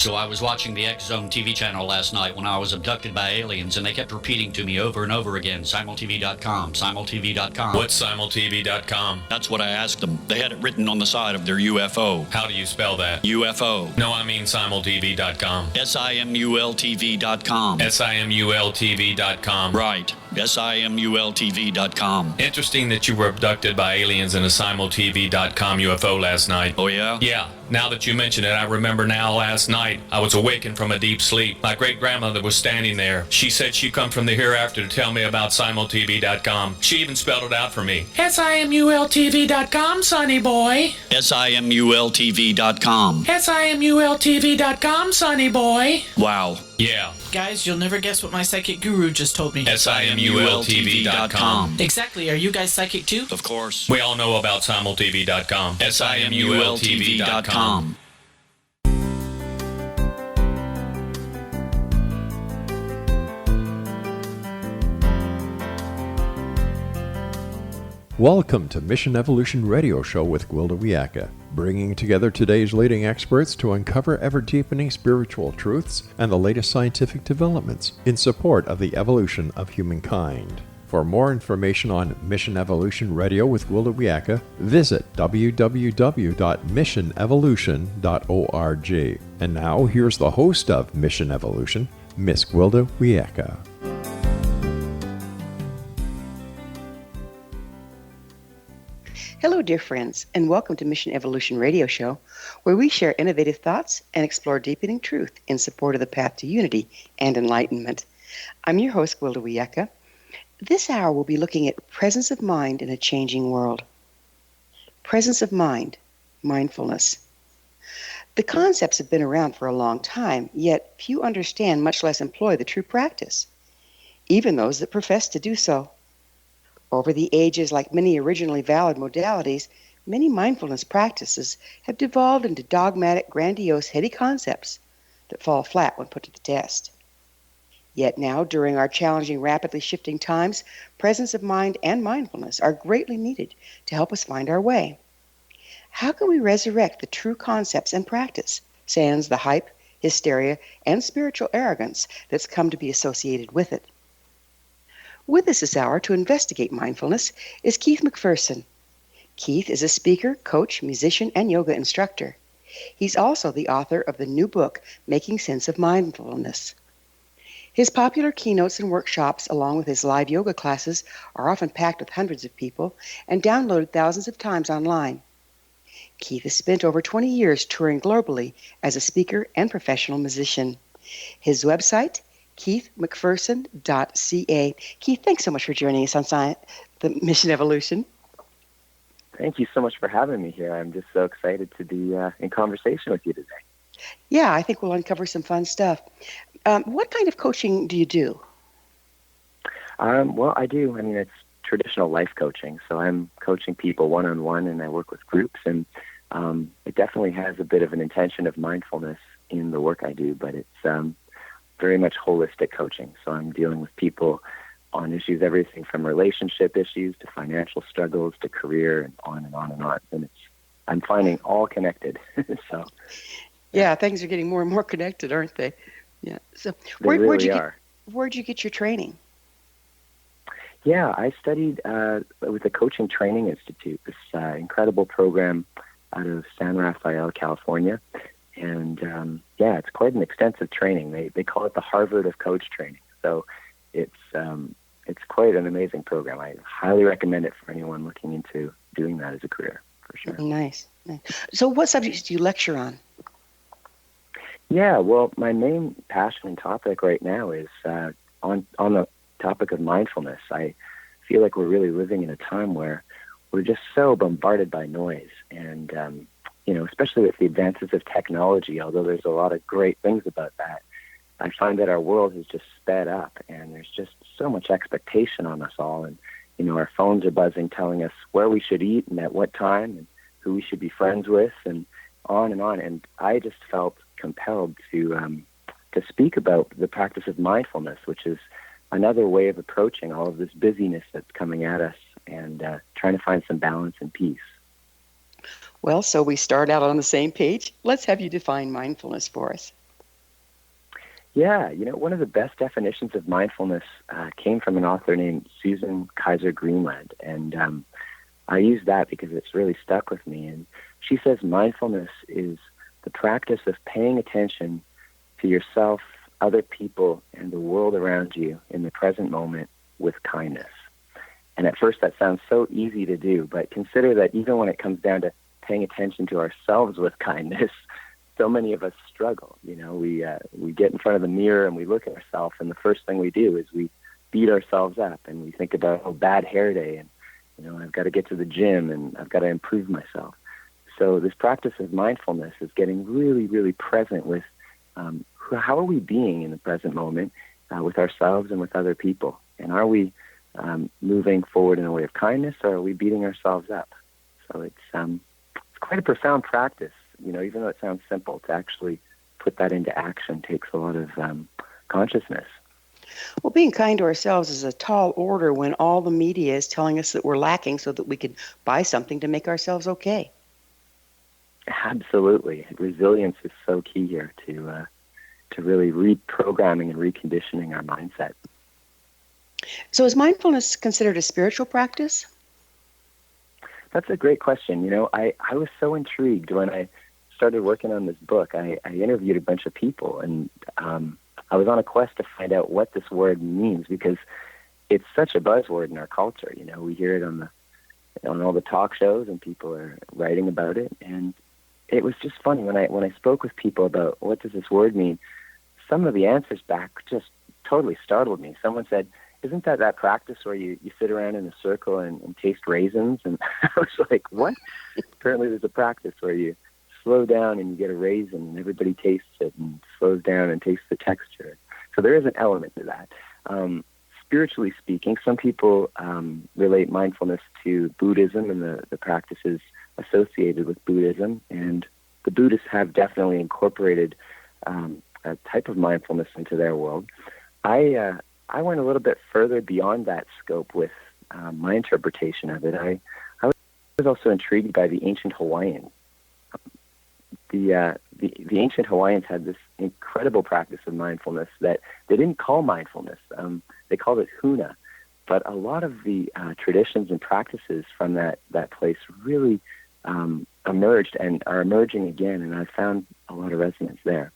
So I was watching the X Zone TV channel last night when I was abducted by aliens, and they kept repeating to me over and over again, simultv.com, simultv.com. What's simultv.com? That's what I asked them. They had it written on the side of their UFO. How do you spell that? UFO. No, I mean simultv.com. simultv.com. simultv.com. Right. simultv.com. Interesting that you were abducted by aliens in a simultv.com UFO last night. Oh, yeah? Yeah. Now that you mention it, I remember now last night I was awakened from a deep sleep. My great-grandmother was standing there. She said she'd come from the hereafter to tell me about simultv.com. She even spelled it out for me. simultv.com, sonny boy. simultv.com. simultv.com, sonny boy. Wow. Yeah. Guys, you'll never guess what my psychic guru just told me. simultv.com. Exactly. Are you guys psychic too? Of course. We all know about simultv.com. simultv.com. Welcome to Mission Evolution Radio Show with Gwilda Wiyaka, bringing together today's leading experts to uncover ever-deepening spiritual truths and the latest scientific developments in support of the evolution of humankind. For more information on Mission Evolution Radio with Gwilda Wiyaka, visit www.missionevolution.org. And now, here's the host of Mission Evolution, Miss Gwilda Wiyaka. Hello, dear friends, and welcome to Mission Evolution Radio Show, where we share innovative thoughts and explore deepening truth in support of the path to unity and enlightenment. I'm your host, Gwilda Wiyaka. This hour we'll be looking at presence of mind in a changing world. Presence of mind, mindfulness. The concepts have been around for a long time, yet few understand, much less employ the true practice, even those that profess to do so. Over the ages, like many originally valid modalities, many mindfulness practices have devolved into dogmatic, grandiose, heady concepts that fall flat when put to the test. Yet now, during our challenging, rapidly shifting times, presence of mind and mindfulness are greatly needed to help us find our way. How can we resurrect the true concepts and practice, sans the hype, hysteria, and spiritual arrogance that's come to be associated with it? With us this hour to investigate mindfulness is Keith MacPherson. Keith is a speaker, coach, musician, and yoga instructor. He's also the author of the new book, Making Sense of Mindfulness. His popular keynotes and workshops, along with his live yoga classes, are often packed with hundreds of people and downloaded thousands of times online. Keith has spent over 20 years touring globally as a speaker and professional musician. His website, keithmacpherson.ca. Keith, thanks so much for joining us on the Mission Evolution. Thank you so much for having me here. I'm just so excited to be in conversation with you today. Yeah, I think we'll uncover some fun stuff. What kind of coaching do you do? Well, I do. I mean, it's traditional life coaching. So I'm coaching people one-on-one, and I work with groups. And it definitely has a bit of an intention of mindfulness in the work I do, but it's very much holistic coaching. So I'm dealing with people on issues, everything from relationship issues to financial struggles to career and on and on and on. And I'm finding all connected. So yeah, things are getting more and more connected, aren't they? Yeah. So where'd you get your training? Yeah, I studied with the Coaching Training Institute, this incredible program out of San Rafael, California. And it's quite an extensive training. They call it the Harvard of Coach Training. So it's quite an amazing program. I highly recommend it for anyone looking into doing that as a career, for sure. Nice. So what subjects do you lecture on? Yeah, well, my main passion and topic right now is on the topic of mindfulness. I feel like we're really living in a time where we're just so bombarded by noise, and especially with the advances of technology, although there's a lot of great things about that, I find that our world has just sped up, and there's just so much expectation on us all, and our phones are buzzing telling us where we should eat and at what time and who we should be friends with, and on and on. And I just felt compelled to speak about the practice of mindfulness, which is another way of approaching all of this busyness that's coming at us and trying to find some balance and peace. Well, so we start out on the same page. Let's have you define mindfulness for us. Yeah, one of the best definitions of mindfulness came from an author named Susan Kaiser Greenland, and I use that because it's really stuck with me. And she says mindfulness is the practice of paying attention to yourself, other people, and the world around you in the present moment with kindness. And at first that sounds so easy to do, but consider that even when it comes down to paying attention to ourselves with kindness, so many of us struggle. We get in front of the mirror and we look at ourselves, and the first thing we do is we beat ourselves up, and we think about, bad hair day, and I've got to get to the gym, and I've got to improve myself. So this practice of mindfulness is getting really, really present with how are we being in the present moment with ourselves and with other people, and are we moving forward in a way of kindness, or are we beating ourselves up? So it's quite a profound practice. Even though it sounds simple, to actually put that into action takes a lot of consciousness. Well, being kind to ourselves is a tall order when all the media is telling us that we're lacking so that we can buy something to make ourselves okay. Absolutely. Resilience is so key here to really reprogramming and reconditioning our mindset. So is mindfulness considered a spiritual practice? That's a great question. I was so intrigued when I started working on this book. I interviewed a bunch of people, and I was on a quest to find out what this word means, because it's such a buzzword in our culture. We hear it on all the talk shows, and people are writing about it. And it was just funny when I spoke with people about what does this word mean. Some of the answers back just totally startled me. Someone said, "Isn't that practice where you sit around in a circle and taste raisins?" And I was like, what? Apparently there's a practice where you slow down and you get a raisin and everybody tastes it and slows down and tastes the texture. So there is an element to that. Spiritually speaking, some people relate mindfulness to Buddhism and the practices associated with Buddhism. And the Buddhists have definitely incorporated a type of mindfulness into their world. I went a little bit further beyond that scope with my interpretation of it. I was also intrigued by the ancient Hawaiians. The ancient Hawaiians had this incredible practice of mindfulness that they didn't call mindfulness. They called it huna. But a lot of the traditions and practices from that place really emerged and are emerging again, and I found a lot of resonance there.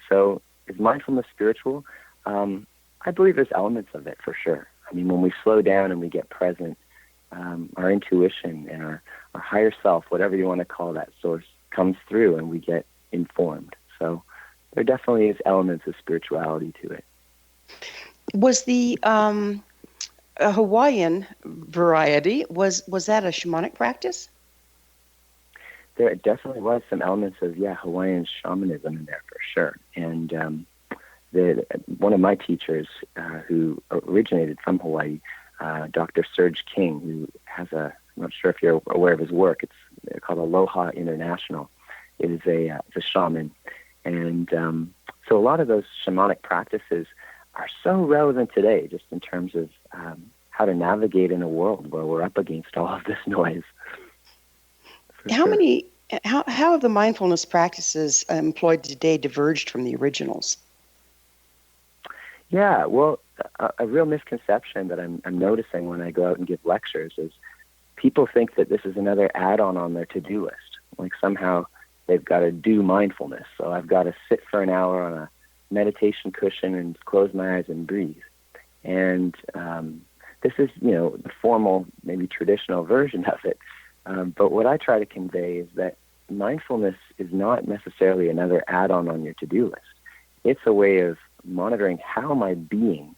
So is mindfulness spiritual? I believe there's elements of it for sure. I mean, when we slow down and we get present, our intuition and our higher self, whatever you want to call that source, comes through and we get informed. So there definitely is elements of spirituality to it. Was the Hawaiian variety, was that a shamanic practice? There definitely was some elements of, Hawaiian shamanism in there for sure. And one of my teachers who originated from Hawaii, Dr. Serge King, who has I'm not sure if you're aware of his work, it's called Aloha International. It is a shaman. And so a lot of those shamanic practices are so relevant today, just in terms of how to navigate in a world where we're up against all of this noise. How have the mindfulness practices employed today diverged from the originals? Yeah, well, a real misconception that I'm noticing when I go out and give lectures is people think that this is another add-on on their to-do list. Like somehow they've got to do mindfulness. So I've got to sit for an hour on a meditation cushion and close my eyes and breathe. And this is, the formal, maybe traditional version of it. But what I try to convey is that mindfulness is not necessarily another add-on on your to-do list. It's a way of monitoring how am I being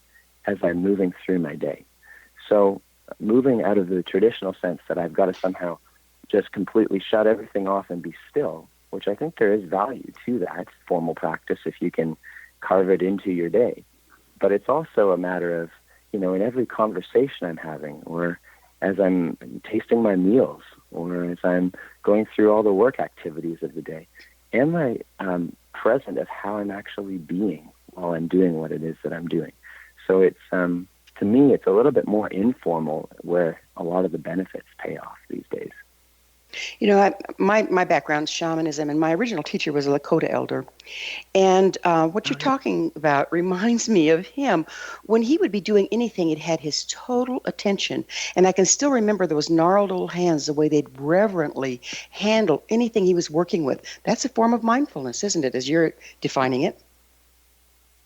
as I'm moving through my day. So moving out of the traditional sense that I've got to somehow just completely shut everything off and be still, which I think there is value to that formal practice if you can carve it into your day. But it's also a matter of, in every conversation I'm having, or as I'm tasting my meals, or as I'm going through all the work activities of the day, am I present of how I'm actually being while I'm doing what it is that I'm doing? So it's, to me, it's a little bit more informal where a lot of the benefits pay off these days. You know, my background's shamanism, and my original teacher was a Lakota elder. And what you're talking about reminds me of him. When he would be doing anything, it had his total attention. And I can still remember those gnarled old hands, the way they'd reverently handle anything he was working with. That's a form of mindfulness, isn't it, as you're defining it?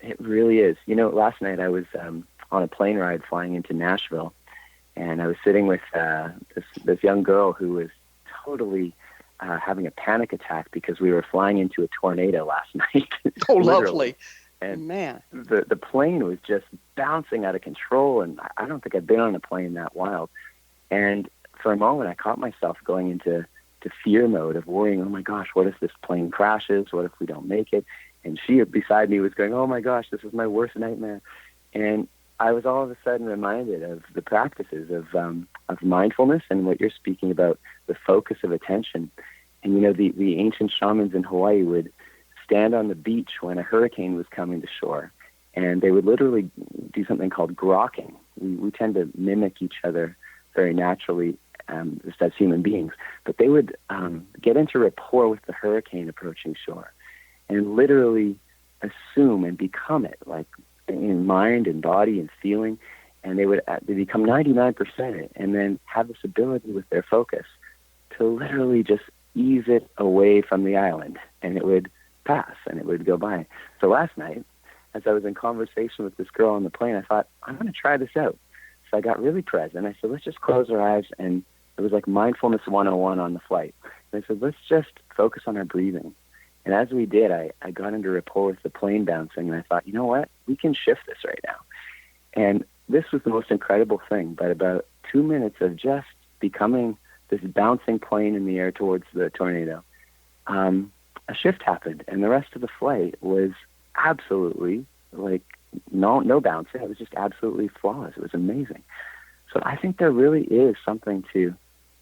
It really is. You know, last night I was on a plane ride flying into Nashville, and I was sitting with this young girl who was totally having a panic attack because we were flying into a tornado last night. Oh, lovely. And man, the plane was just bouncing out of control, and I don't think I've been on a plane that wild. And for a moment, I caught myself going into fear mode of worrying, oh my gosh, what if this plane crashes? What if we don't make it? And she beside me was going, oh my gosh, this is my worst nightmare. And I was all of a sudden reminded of the practices of mindfulness and what you're speaking about, the focus of attention. And, you know, the ancient shamans in Hawaii would stand on the beach when a hurricane was coming to shore, and they would literally do something called grokking. We tend to mimic each other very naturally just as human beings, but they would get into rapport with the hurricane approaching shore and literally assume and become it, like in mind and body and feeling, and they become 99% it, and then have this ability with their focus to literally just ease it away from the island, and it would pass and it would go by. So last night, as I was in conversation with this girl on the plane, I thought, I'm going to try this out. So I got really present. I said, let's just close our eyes, and it was like mindfulness 101 on the flight. And I said, let's just focus on our breathing. And as we did, I got into rapport with the plane bouncing, and I thought, you know what? We can shift this right now. And this was the most incredible thing. But about 2 minutes of just becoming this bouncing plane in the air towards the tornado, a shift happened, and the rest of the flight was absolutely like no bouncing. It was just absolutely flawless. It was amazing. So I think there really is something to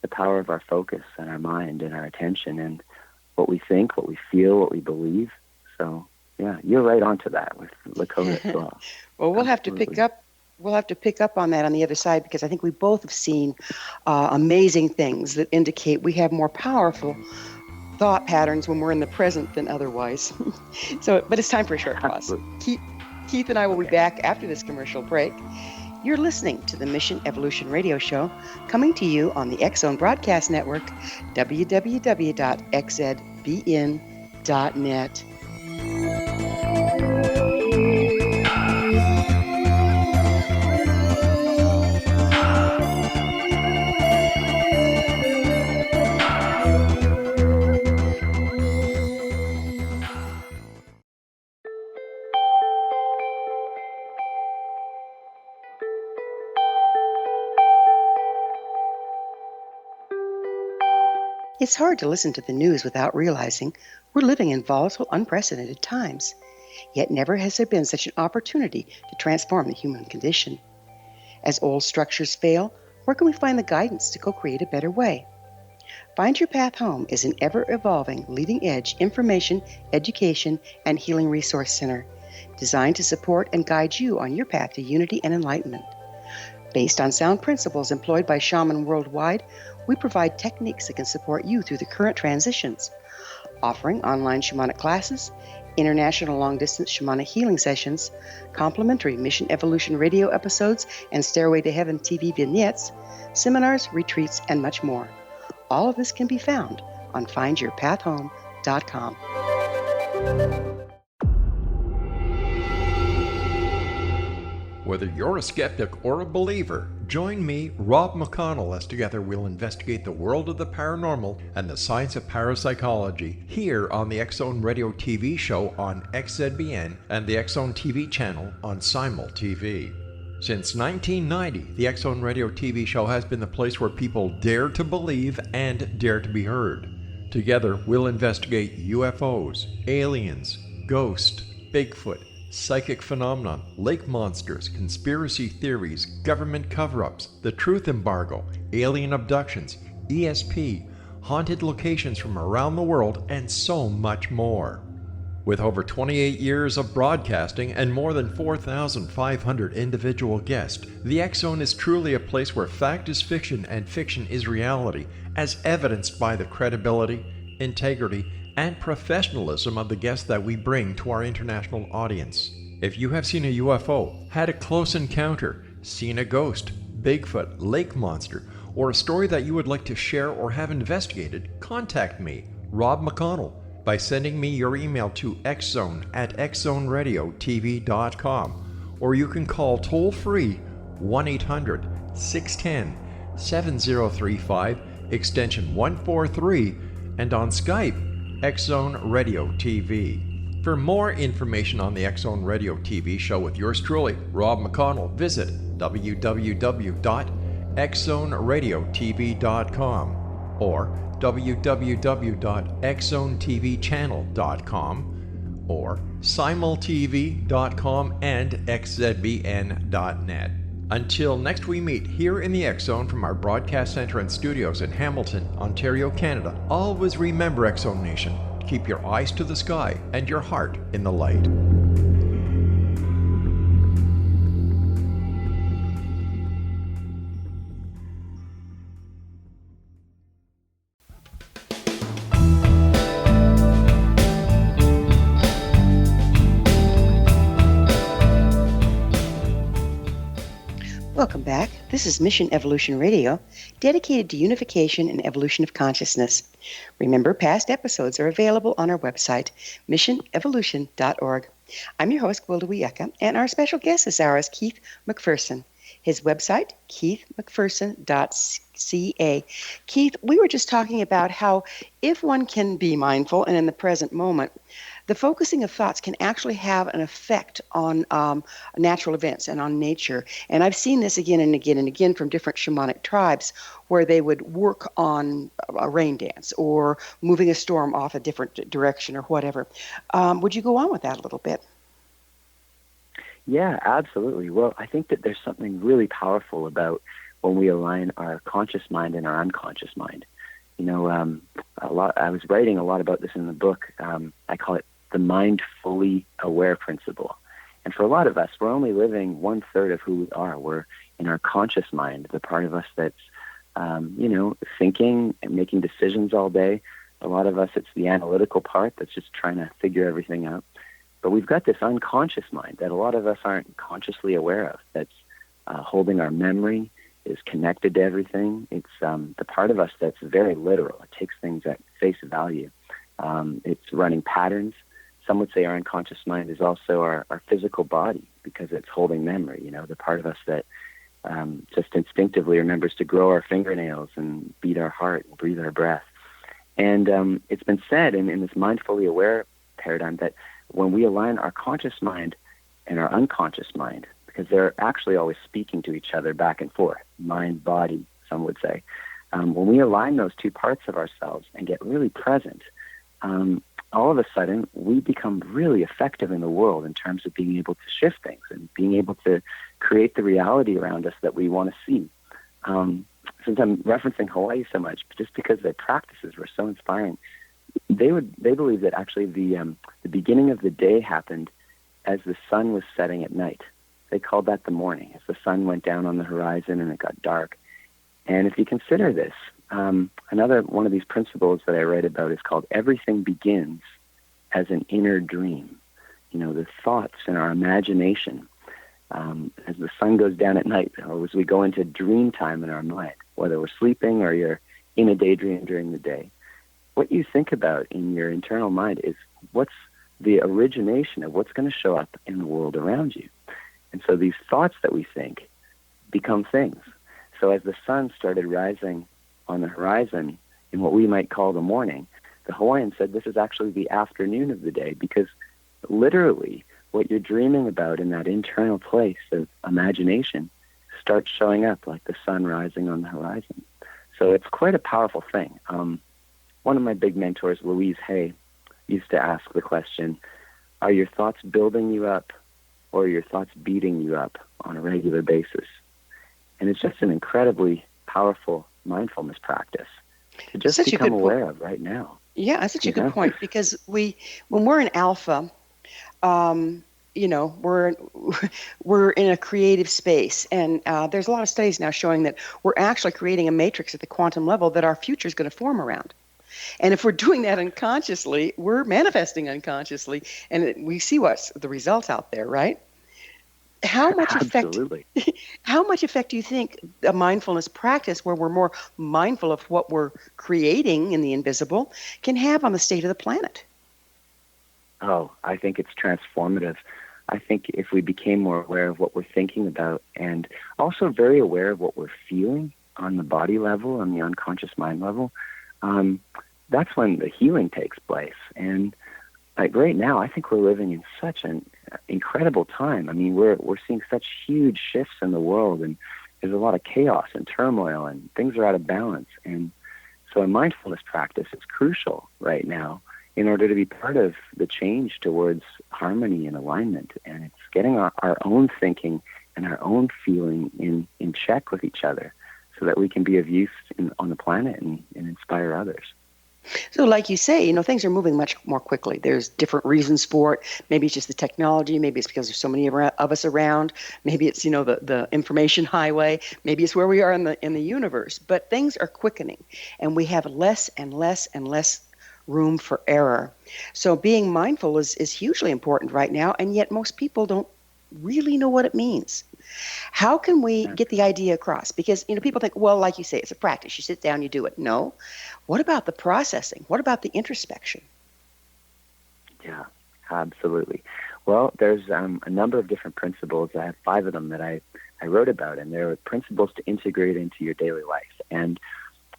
the power of our focus and our mind and our attention and what we think, what we feel, what we believe. So yeah, you're right onto that with Lakota as well. Well, we'll have to pick up. We'll have to pick up on that on the other side, because I think we both have seen amazing things that indicate we have more powerful thought patterns when we're in the present than otherwise. But it's time for a short pause. Keith and I will be back after this commercial break. You're listening to the Mission Evolution Radio Show, coming to you on the X Zone Broadcast Network, www.xzbn.net. It's hard to listen to the news without realizing we're living in volatile, unprecedented times. Yet never has there been such an opportunity to transform the human condition. As old structures fail, where can we find the guidance to co-create a better way? Find Your Path Home is an ever-evolving, leading-edge information, education, and healing resource center designed to support and guide you on your path to unity and enlightenment. Based on sound principles employed by shamans worldwide, we provide techniques that can support you through the current transitions, offering online shamanic classes, international long-distance shamanic healing sessions, complimentary Mission Evolution radio episodes and Stairway to Heaven TV vignettes, seminars, retreats, and much more. All of this can be found on findyourpathhome.com. Whether you're a skeptic or a believer, join me, Rob McConnell, as together we'll investigate the world of the paranormal and the science of parapsychology here on the X Zone Radio TV show on XZBN and the X Zone TV channel on Simul TV. Since 1990, the X Zone Radio TV show has been the place where people dare to believe and dare to be heard. Together, we'll investigate UFOs, aliens, ghosts, Bigfoot, psychic phenomenon, lake monsters, conspiracy theories, government cover-ups, the truth embargo, alien abductions, ESP, haunted locations from around the world, and so much more. With over 28 years of broadcasting and more than 4,500 individual guests, the X Zone is truly a place where fact is fiction and fiction is reality, as evidenced by the credibility, integrity, and professionalism of the guests that we bring to our international audience. If you have seen a UFO, had a close encounter, seen a ghost, Bigfoot, lake monster, or a story that you would like to share or have investigated, contact me, Rob McConnell, by sending me your email to xzone@xzoneradiotv.com, or you can call toll-free 1-800-610-7035, extension 143, and on Skype, X Zone Radio TV. For more information on the X Zone Radio TV show with yours truly, Rob McConnell, visit www.xzoneradiotv.com or www.xzonetvchannel.com or simultv.com and xzbn.net. Until next we meet here in the X Zone from our broadcast center and studios in Hamilton, Ontario, Canada, always remember, X Zone Nation, keep your eyes to the sky and your heart in the light. Welcome back. This is Mission Evolution Radio, dedicated to unification and evolution of consciousness. Remember, past episodes are available on our website, missionevolution.org. I'm your host, Gwilda Wiyaka, and our special guest this hour is Keith MacPherson. His website, keithmacpherson.ca. Keith, we were just talking about how if one can be mindful and in the present moment, the focusing of thoughts can actually have an effect on natural events and on nature. And I've seen this again and again and again from different shamanic tribes where they would work on a rain dance or moving a storm off a different direction or whatever. Would you go on with that a little bit? Yeah, absolutely. Well, I think that there's something really powerful about when we align our conscious mind and our unconscious mind. You know, I was writing a lot about this in the book. I call it the mind fully aware principle. And for a lot of us, we're only living 1/3 of who we are. We're in our conscious mind, the part of us that's, thinking and making decisions all day. A lot of us, it's the analytical part that's just trying to figure everything out. But we've got this unconscious mind that a lot of us aren't consciously aware of, that's holding our memory, is connected to everything. It's the part of us that's very literal. It takes things at face value. It's running patterns. Some would say our unconscious mind is also our physical body because it's holding memory, the part of us that just instinctively remembers to grow our fingernails and beat our heart and breathe our breath. And it's been said in this mindfully aware paradigm that when we align our conscious mind and our unconscious mind, because they're actually always speaking to each other back and forth, mind, body, some would say, when we align those two parts of ourselves and get really present, all of a sudden we become really effective in the world in terms of being able to shift things and being able to create the reality around us that we want to see. Since I'm referencing Hawaii so much, just because their practices were so inspiring, they believe that actually the beginning of the day happened as the sun was setting at night. They called that the morning, as the sun went down on the horizon and it got dark. And if you consider this, another one of these principles that I write about is called everything begins as an inner dream. The thoughts and our imagination, as the sun goes down at night, or as we go into dream time in our mind, whether we're sleeping or you're in a daydream during the day, what you think about in your internal mind is what's the origination of what's going to show up in the world around you. And so these thoughts that we think become things. So as the sun started rising on the horizon in what we might call the morning, the Hawaiians said this is actually the afternoon of the day, because literally what you're dreaming about in that internal place of imagination starts showing up like the sun rising on the horizon. So it's quite a powerful thing. One of my big mentors, Louise Hay, used to ask the question, are your thoughts building you up or are your thoughts beating you up on a regular basis? And it's just an incredibly powerful mindfulness practice to just become aware of right now. Yeah, that's such a You good know? point because when we're in alpha, um, we're we're in a creative space, and there's a lot of studies now showing that we're actually creating a matrix at the quantum level that our future is going to form around. And if we're doing that unconsciously, we're manifesting unconsciously, and we see what's the result out there, right? How much effect? Absolutely. How much effect do you think a mindfulness practice, where we're more mindful of what we're creating in the invisible, can have on the state of the planet? Oh, I think it's transformative. I think if we became more aware of what we're thinking about and also very aware of what we're feeling on the body level, on the unconscious mind level, um, that's when the healing takes place. And like right now, I think we're living in such an incredible time. I mean, we're seeing such huge shifts in the world, and there's a lot of chaos and turmoil, and things are out of balance. And so a mindfulness practice is crucial right now in order to be part of the change towards harmony and alignment. And it's getting our own thinking and our own feeling in check with each other so that we can be of use on the planet and inspire others. So, like you say, things are moving much more quickly. There's different reasons for it. Maybe it's just the technology. Maybe it's because there's so many of us around. Maybe it's the information highway. Maybe it's where we are in the universe. But things are quickening, and we have less and less and less room for error. So, being mindful is hugely important right now, and yet most people don't really know what it means. How can we get the idea across? Because people think, well, like you say, it's a practice. You sit down, you do it. No. What about the processing? What about the introspection? Yeah, absolutely. Well, there's a number of different principles. I have 5 of them that I wrote about, and they're principles to integrate into your daily life. And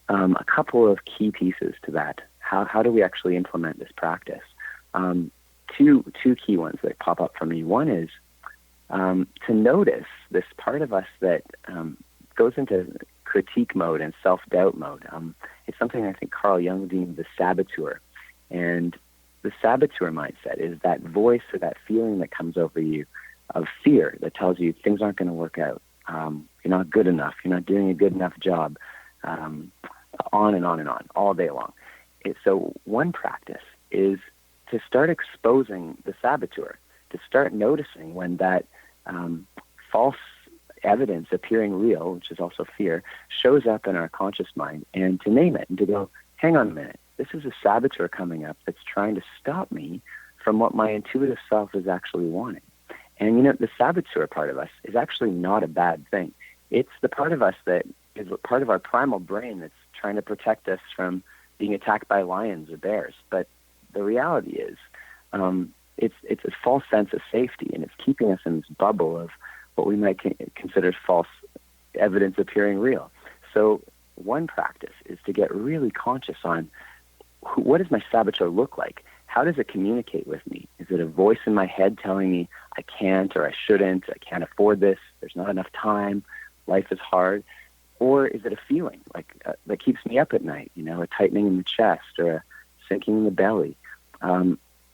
a couple of key pieces to that. How do we actually implement this practice? Two key ones that pop up for me. One is to notice this part of us that goes into critique mode and self-doubt mode. It's something I think Carl Jung deemed the saboteur. And the saboteur mindset is that voice or that feeling that comes over you of fear that tells you things aren't going to work out. You're not good enough. You're not doing a good enough job. On and on and on, all day long. So one practice is to start exposing the saboteur, to start noticing when that false evidence appearing real, which is also fear, shows up in our conscious mind, and to name it and to go, hang on a minute, this is a saboteur coming up that's trying to stop me from what my intuitive self is actually wanting. And the saboteur part of us is actually not a bad thing. It's the part of us that is part of our primal brain that's trying to protect us from being attacked by lions or bears. But the reality is, it's a false sense of safety, and it's keeping us in this bubble of what we might consider false evidence appearing real. So one practice is to get really conscious on what does my saboteur look like? How does it communicate with me? Is it a voice in my head telling me I can't or I shouldn't, I can't afford this, there's not enough time, life is hard? Or is it a feeling like that keeps me up at night, a tightening in the chest or a sinking in the belly?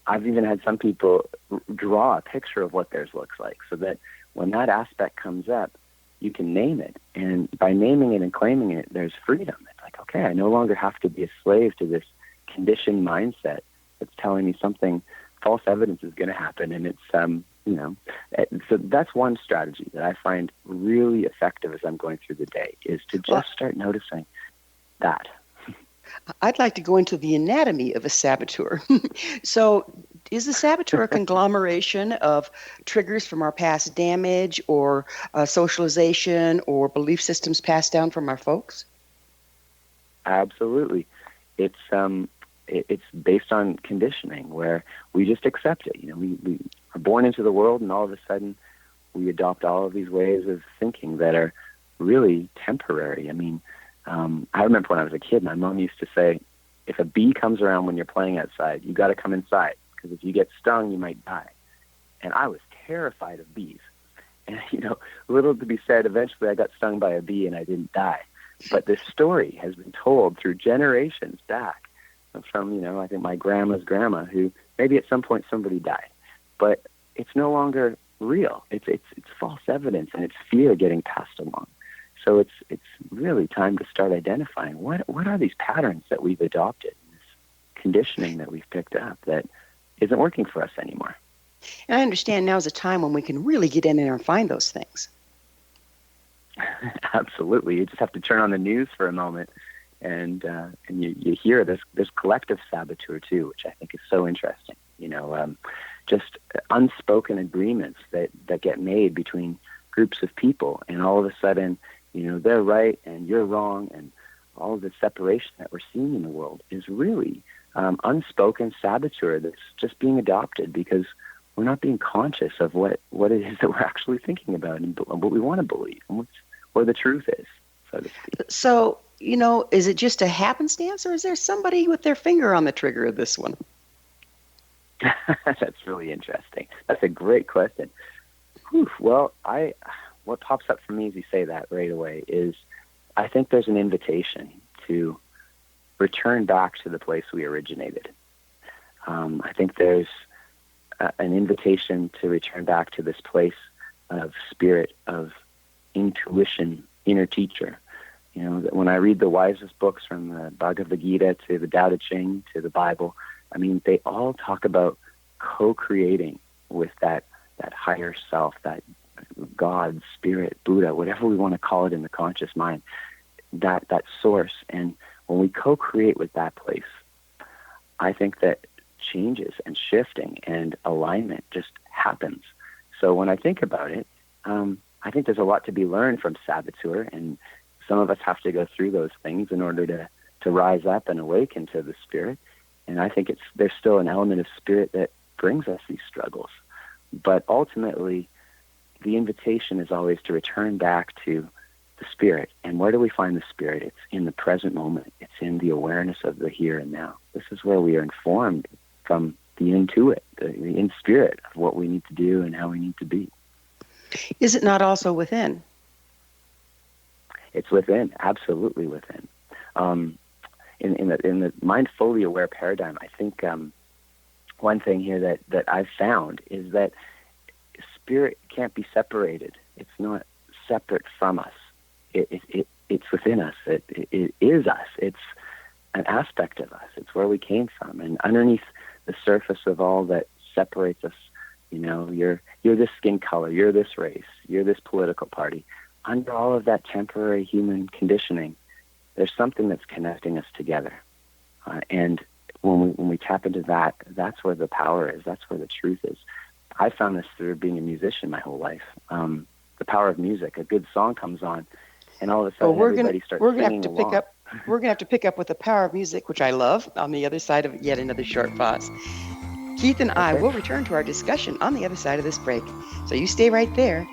I've even had some people draw a picture of what theirs looks like so that when that aspect comes up, you can name it. And by naming it and claiming it, there's freedom. It's like, okay, I no longer have to be a slave to this conditioned mindset that's telling me something, false evidence is going to happen. And it's, so that's one strategy that I find really effective as I'm going through the day, is to just start noticing that. I'd like to go into the anatomy of a saboteur. So is the saboteur a conglomeration of triggers from our past damage or socialization or belief systems passed down from our folks? Absolutely. It's based on conditioning where we just accept it. We are born into the world, and all of a sudden we adopt all of these ways of thinking that are really temporary. I mean, I remember when I was a kid, my mom used to say, if a bee comes around when you're playing outside, you got to come inside, because if you get stung, you might die. And I was terrified of bees. And, little to be said, eventually I got stung by a bee and I didn't die. But this story has been told through generations back from, I think my grandma's grandma, who maybe at some point somebody died. But it's no longer real. It's false evidence, and it's fear getting passed along. So it's really time to start identifying what are these patterns that we've adopted in this conditioning that we've picked up that isn't working for us anymore. And I understand now is a time when we can really get in there and find those things. Absolutely. You just have to turn on the news for a moment, and you hear this collective saboteur too, which I think is so interesting. Just unspoken agreements that get made between groups of people, and all of a sudden, they're right and you're wrong, and all of the separation that we're seeing in the world is really unspoken saboteur that's just being adopted because we're not being conscious of what it is that we're actually thinking about and what we want to believe and where the truth is, so to speak. So, is it just a happenstance, or is there somebody with their finger on the trigger of this one? That's really interesting. That's a great question. Whew. Well, what pops up for me as you say that right away is I think there's an invitation to return back to the place we originated. I think there's an invitation to return back to this place of spirit, of intuition, inner teacher. When I read the wisest books from the Bhagavad Gita to the Tao Te Ching to the Bible, I mean, they all talk about co-creating with that higher self, that God, spirit, Buddha, whatever we want to call it in the conscious mind, that source. And when we co-create with that place, I think that changes and shifting and alignment just happens. So when I think about it, I think there's a lot to be learned from saboteur, and some of us have to go through those things in order to rise up and awaken to the spirit. And I think there's still an element of spirit that brings us these struggles. But ultimately, the invitation is always to return back to the spirit. And where do we find the spirit? It's in the present moment. It's in the awareness of the here and now. This is where we are informed from the intuit, the in spirit of what we need to do and how we need to be. Is it not also within? It's within, absolutely within. In the mind fully aware paradigm, I think one thing here that I've found is that spirit can't be separated. It's not separate from us. It's within us. It is us. It's an aspect of us. It's where we came from. And underneath the surface of all that separates us, you're this skin color, you're this race, you're this political party. Under all of that temporary human conditioning, there's something that's connecting us together. And when we tap into that, that's where the power is. That's where the truth is. I found this through being a musician my whole life. The power of music. A good song comes on, and all of a sudden everybody starts singing along. We're gonna have to pick up with the power of music, which I love, on the other side of yet another short pause. Keith and I will return to our discussion on the other side of this break. So you stay right there.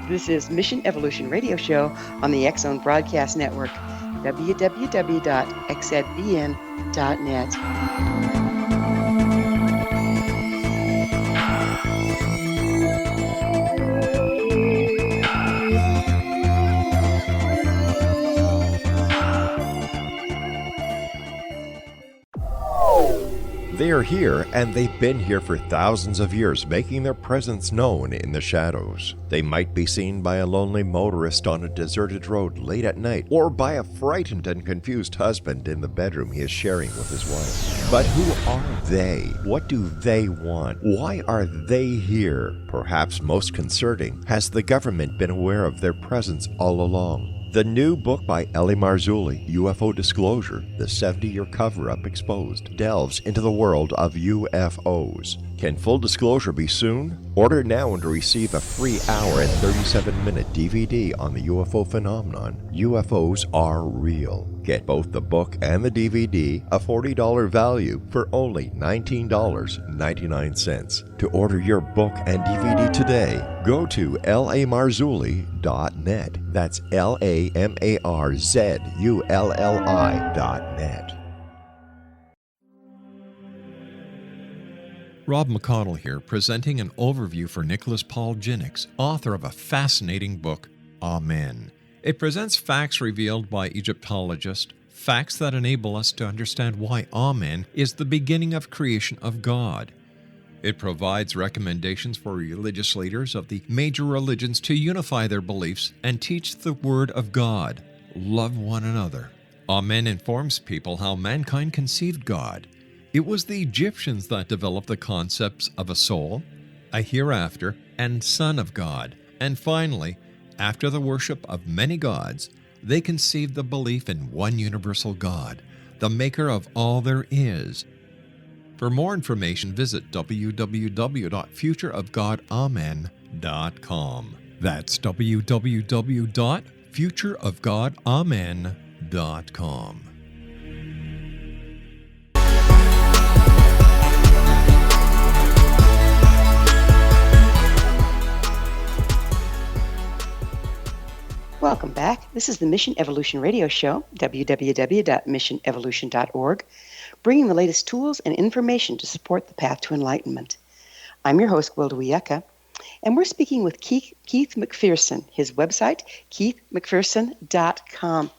This is Mission Evolution Radio Show on the X Zone Broadcast Network, www.xzbn.net. They are here, and they've been here for thousands of years, making their presence known in the shadows. They might be seen by a lonely motorist on a deserted road late at night, or by a frightened and confused husband in the bedroom he is sharing with his wife. But who are they? What do they want? Why are they here? Perhaps most concerning, has the government been aware of their presence all along? The new book by Ellie Marzulli, UFO Disclosure, the 70-year cover-up exposed, delves into the world of UFOs. Can full disclosure be soon? Order now and receive a free hour and 37-minute DVD on the UFO phenomenon. UFOs are real. Get both the book and the DVD, a $40 value, for only $19.99. To order your book and DVD today, go to lamarzulli.net. That's LAMARZULLI.net. Rob McConnell here, presenting an overview for Nicholas Paul Jennings, author of a fascinating book, Amen. It presents facts revealed by Egyptologists, facts that enable us to understand why Amen is the beginning of creation of God. It provides recommendations for religious leaders of the major religions to unify their beliefs and teach the Word of God. Love one another. Amen informs people how mankind conceived God. It was the Egyptians that developed the concepts of a soul, a hereafter, and Son of God. And finally, after the worship of many gods, they conceived the belief in one universal God, the maker of all there is. For more information, visit www.futureofgodamen.com. That's www.futureofgodamen.com. Welcome back. This is the Mission Evolution Radio Show, www.missionevolution.org, bringing the latest tools and information to support the path to enlightenment. I'm your host, Gwilda Wiyaka, and we're speaking with Keith MacPherson, his website, keithmacpherson.com.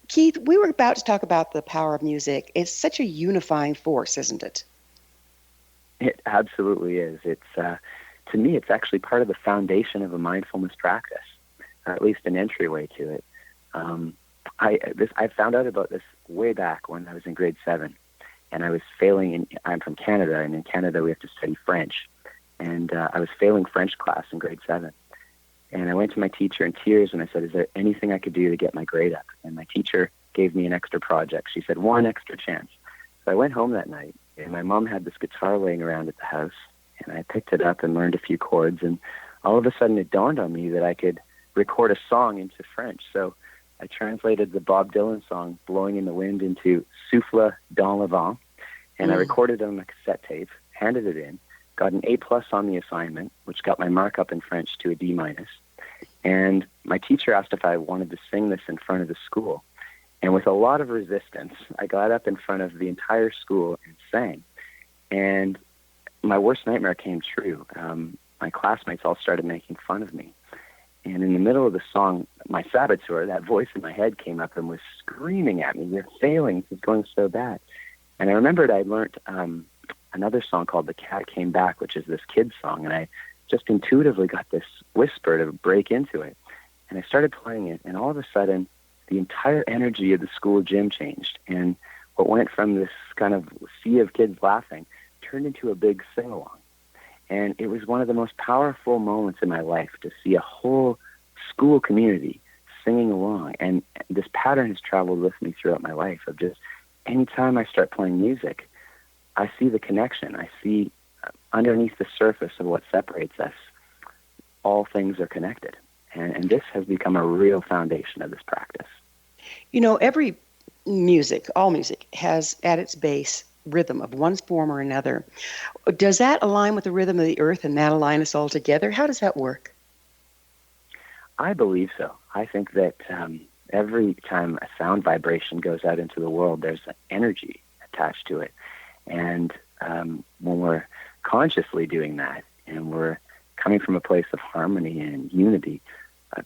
Keith, we were about to talk about the power of music. It's such a unifying force, isn't it? It absolutely is. It's to me, it's actually part of the foundation of a mindfulness practice, or at least an entryway to it. I found out about this way back when I was in grade 7, and I was failing. I'm from Canada, and in Canada we have to study French. And I was failing French class in grade 7. And I went to my teacher in tears, and I said, is there anything I could do to get my grade up? And my teacher gave me an extra project. She said, one extra chance. So I went home that night, and my mom had this guitar laying around at the house, and I picked it up and learned a few chords, and all of a sudden it dawned on me that I could record a song into French. So I translated the Bob Dylan song, Blowing in the Wind, into Souffle dans le vent, and I recorded it on a cassette tape, handed it in, got an A+ on the assignment, which got my mark up in French to a D-. And my teacher asked if I wanted to sing this in front of the school. And with a lot of resistance, I got up in front of the entire school and sang. And my worst nightmare came true. My classmates all started making fun of me. And in the middle of the song, my saboteur, that voice in my head, came up and was screaming at me, "You're failing. It's going so bad." And I remembered I learned another song called The Cat Came Back, which is this kid's song. And I just intuitively got this whisper to break into it. And I started playing it, and all of a sudden, the entire energy of the school gym changed. And what went from this kind of sea of kids laughing turned into a big sing-along. And it was one of the most powerful moments in my life to see a whole school community singing along. And this pattern has traveled with me throughout my life of just anytime I start playing music, I see the connection. I see underneath the surface of what separates us, all things are connected. And this has become a real foundation of this practice. You know, every music, all music, has at its base rhythm of one form or another. Does that align with the rhythm of the earth and that align us all together? How does that work? I believe so. I think that every time a sound vibration goes out into the world, there's an energy attached to it. And when we're consciously doing that and we're coming from a place of harmony and unity,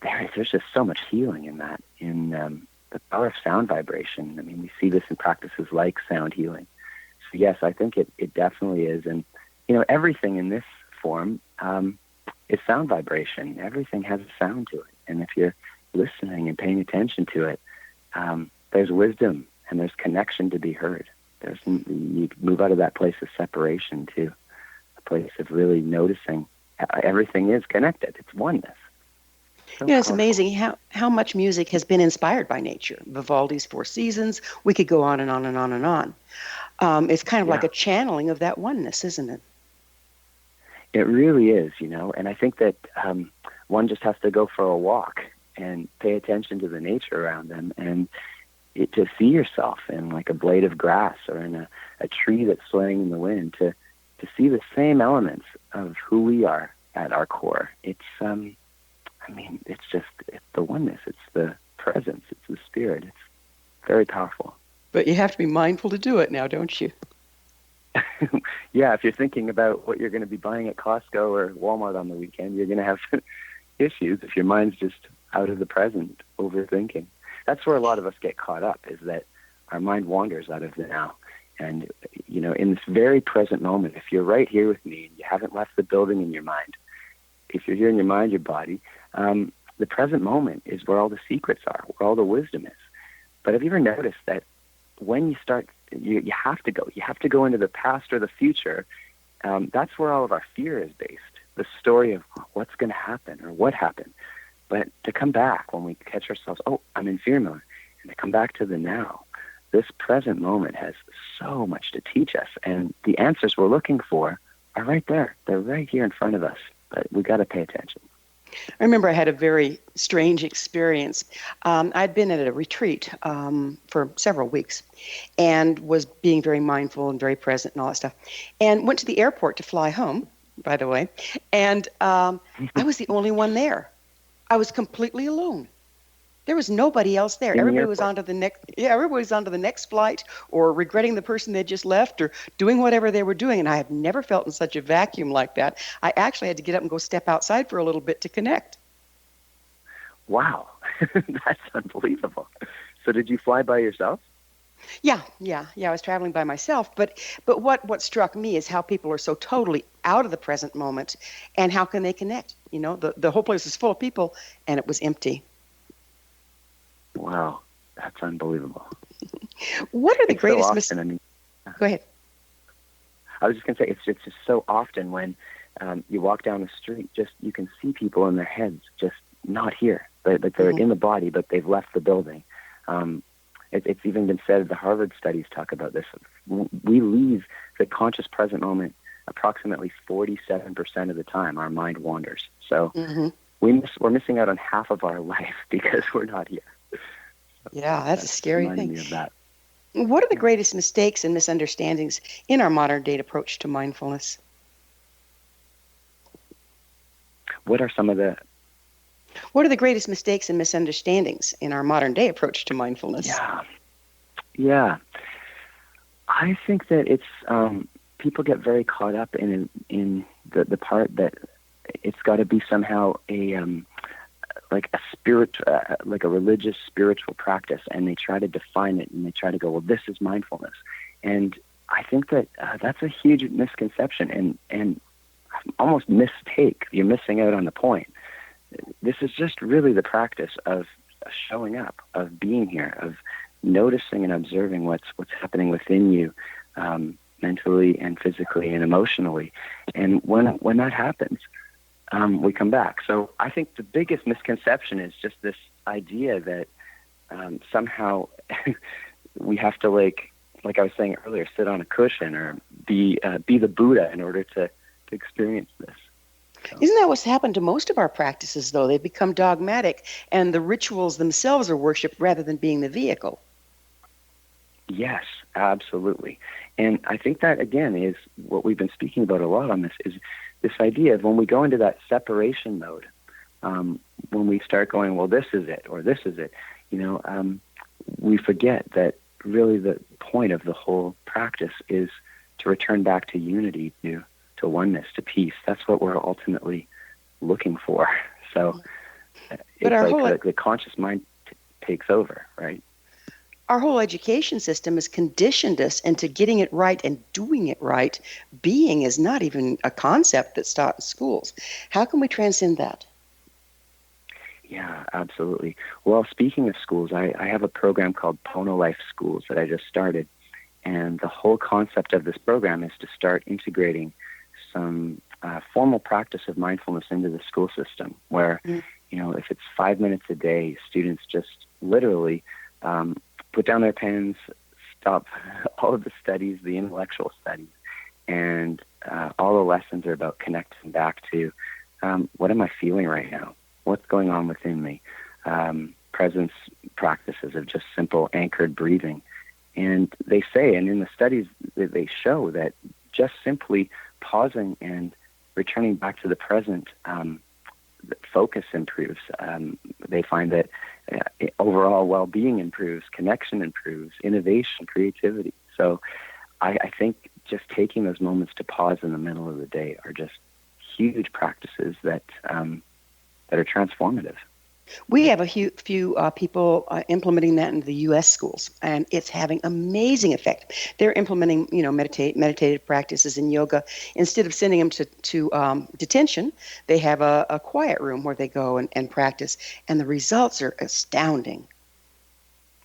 there's just so much healing in that, in the power of sound vibration. I mean, we see this in practices like sound healing. So yes, I think it definitely is. And, you know, everything in this form is sound vibration. Everything has a sound to it. And if you're listening and paying attention to it, there's wisdom and there's connection to be heard. You move out of that place of separation to a place of really noticing everything is connected. It's oneness. So you know, it's amazing how much music has been inspired by nature. Vivaldi's Four Seasons. We could go on and on and on and on. It's kind of like a channeling of that oneness, isn't it? It really is, you know. And I think that one just has to go for a walk and pay attention to the nature around them, and to see yourself in like a blade of grass or in a tree that's swaying in the wind, to see the same elements of who we are at our core. It's it's the oneness, it's the presence, it's the spirit. It's very powerful. But you have to be mindful to do it now, don't you? Yeah, if you're thinking about what you're going to be buying at Costco or Walmart on the weekend, you're going to have issues if your mind's just out of the present, overthinking. That's where a lot of us get caught up, is that our mind wanders out of the now. And, you know, in this very present moment, if you're right here with me and you haven't left the building in your mind, if you're here in your mind, your body, the present moment is where all the secrets are, where all the wisdom is. But have you ever noticed that when you start you have to go. You have to go into the past or the future. That's where all of our fear is based. The story of what's going to happen or what happened. But to come back when we catch ourselves, oh, I'm in fear mode, and to come back to the now, this present moment has so much to teach us. And the answers we're looking for are right there. They're right here in front of us. But we got to pay attention. I remember I had a very strange experience. I'd been at a retreat for several weeks and was being very mindful and very present and all that stuff. And went to the airport to fly home, by the way. And I was the only one there. I was completely alone. There was nobody else there. Everybody was on to the next. Yeah, everybody was on to the next flight, or regretting the person they just left, or doing whatever they were doing. And I have never felt in such a vacuum like that. I actually had to get up and go step outside for a little bit to connect. Wow, that's unbelievable. So, did you fly by yourself? Yeah. I was traveling by myself. But what struck me is how people are so totally out of the present moment, and how can they connect? You know, the whole place was full of people, and it was empty. Wow, that's unbelievable. What are the it's greatest so often, Go ahead. I was just going to say, it's just so often when you walk down the street, just you can see people in their heads just not here. They're in the body, but they've left the building. It's even been said, the Harvard studies talk about this. We leave the conscious present moment approximately 47% of the time. Our mind wanders. So we're missing out on half of our life because we're not here. Yeah, that's a scary thing. Me of that. What are the greatest mistakes and misunderstandings in our modern day approach to mindfulness? What are the greatest mistakes and misunderstandings in our modern day approach to mindfulness? Yeah. I think that it's people get very caught up in the part that it's got to be somehow like a spirit, like a religious spiritual practice, and they try to define it, and they try to go, well, this is mindfulness. And I think that that's a huge misconception and almost mistake. You're missing out on the point. This is just really the practice of showing up, of being here, of noticing and observing what's happening within you, mentally and physically and emotionally. And when that happens, we come back. So I think the biggest misconception is just this idea that somehow we have to, like I was saying earlier, sit on a cushion or be the Buddha in order to experience this. So. Isn't that what's happened to most of our practices, though? They've become dogmatic, and the rituals themselves are worshipped rather than being the vehicle. Yes, absolutely. And I think that, again, is what we've been speaking about a lot on this, is this idea of when we go into that separation mode, when we start going, well, this is it, or this is it, we forget that really the point of the whole practice is to return back to unity, to oneness, to peace. That's what we're ultimately looking for. So it's like the conscious mind takes over, right? Our whole education system has conditioned us into getting it right and doing it right. Being is not even a concept that's taught in schools. How can we transcend that? Yeah, absolutely. Well, speaking of schools, I have a program called Pono Life Schools that I just started. And the whole concept of this program is to start integrating some formal practice of mindfulness into the school system where, if it's 5 minutes a day, students just literally put down their pens, stop all of the studies, the intellectual studies, and all the lessons are about connecting back to what am I feeling right now? What's going on within me? Presence practices of just simple anchored breathing. And they say, and in the studies, they show that just simply pausing and returning back to the present, focus improves. They find that overall well-being improves, connection improves, innovation, creativity. So I think just taking those moments to pause in the middle of the day are just huge practices that are transformative. We have a few people implementing that in the U.S. schools, and it's having amazing effect. They're implementing, meditative practices in yoga. Instead of sending them to detention, they have a quiet room where they go and practice, and the results are astounding.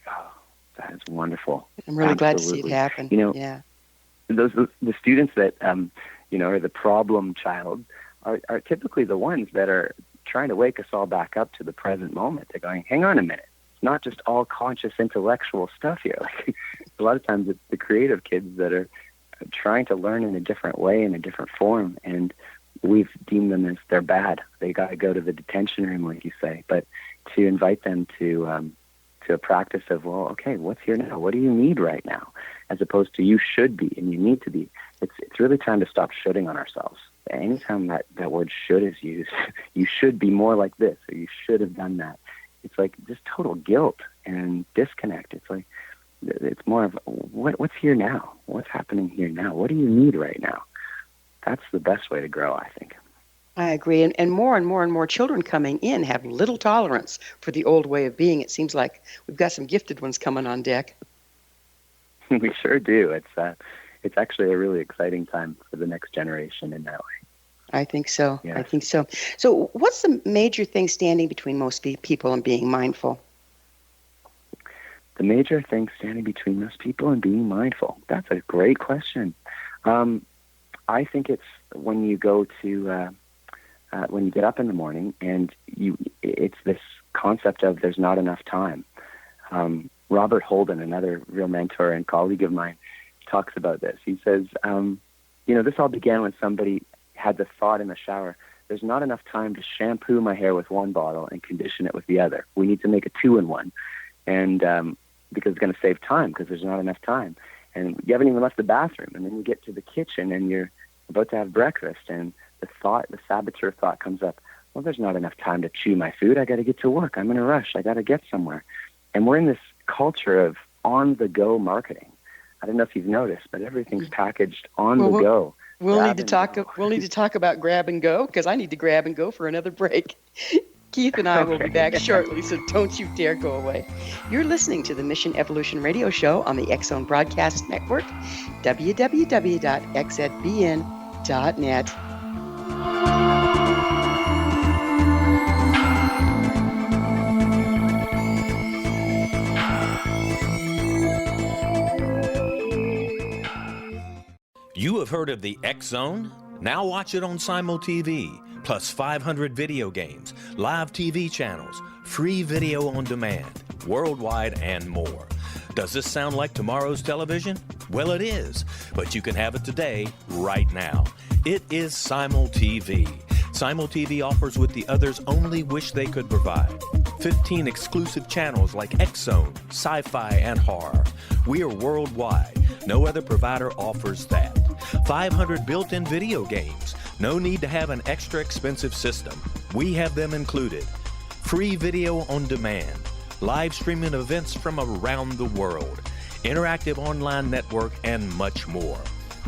Oh, That's wonderful. I'm really glad to see Absolutely. it happen. You know, yeah. the students that are the problem child are typically the ones that are trying to wake us all back up to the present moment. They're going, hang on a minute. It's not just all conscious intellectual stuff here. Like, a lot of times it's the creative kids that are trying to learn in a different way, in a different form, and we've deemed them as they're bad. They got to go to the detention room, like you say. But to invite them to a practice of, well, okay, what's here now? What do you need right now? As opposed to you should be and you need to be. It's really time to stop shoulding on ourselves. Anytime that word should is used, you should be more like this, or you should have done that. It's like just total guilt and disconnect. It's like, it's more of what's here now? What's happening here now? What do you need right now? That's the best way to grow, I think. I agree. And more children coming in have little tolerance for the old way of being. It seems like we've got some gifted ones coming on deck. We sure do. It's actually a really exciting time for the next generation in that way. I think so. Yes. I think so. So what's the major thing standing between most people and being mindful? The major thing standing between most people and being mindful. That's a great question. I think it's when you go to, when you get up in the morning and it's this concept of there's not enough time. Robert Holden, another real mentor and colleague of mine, talks about this. He says, this all began when somebody had the thought in the shower, there's not enough time to shampoo my hair with one bottle and condition it with the other. We need to make a 2-in-1. And because it's going to save time because there's not enough time. And you haven't even left the bathroom. And then you get to the kitchen and you're about to have breakfast. And the saboteur thought comes up, well, there's not enough time to chew my food. I got to get to work. I'm in a rush. I got to get somewhere. And we're in this culture of on-the-go marketing. I don't know if you've noticed, but everything's packaged on the go. We'll need to talk about grab and go because I need to grab and go for another break. Keith and I will be back shortly, so don't you dare go away. You're listening to the Mission Evolution Radio Show on the X Zone Broadcast Network, www.xzbn.net. You have heard of the X Zone? Now watch it on Simul TV, plus 500 video games, live TV channels, free video on demand, worldwide, and more. Does this sound like tomorrow's television? Well, it is, but you can have it today, right now. It is Simul TV. Simul TV offers what the others only wish they could provide. 15 exclusive channels like X Zone, sci-fi, and horror. We are worldwide. No other provider offers that. 500 built-in video games. No need to have an extra expensive system. We have them included. Free video on demand. Live streaming events from around the world. Interactive online network and much more.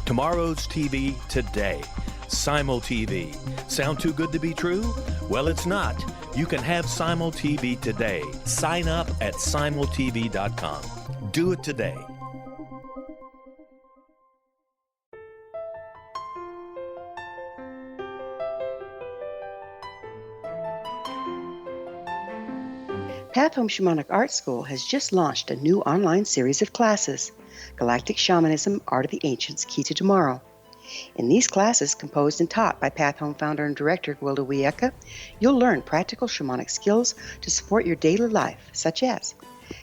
Tomorrow's TV today. Simul TV. Sound too good to be true? Well, it's not. You can have Simul TV today. Sign up at simultv.com. Do it today. Path Home Shamanic Art School has just launched a new online series of classes, Galactic Shamanism, Art of the Ancients, Key to Tomorrow. In these classes, composed and taught by Path Home founder and director Gwilda Wiyaka, you'll learn practical shamanic skills to support your daily life, such as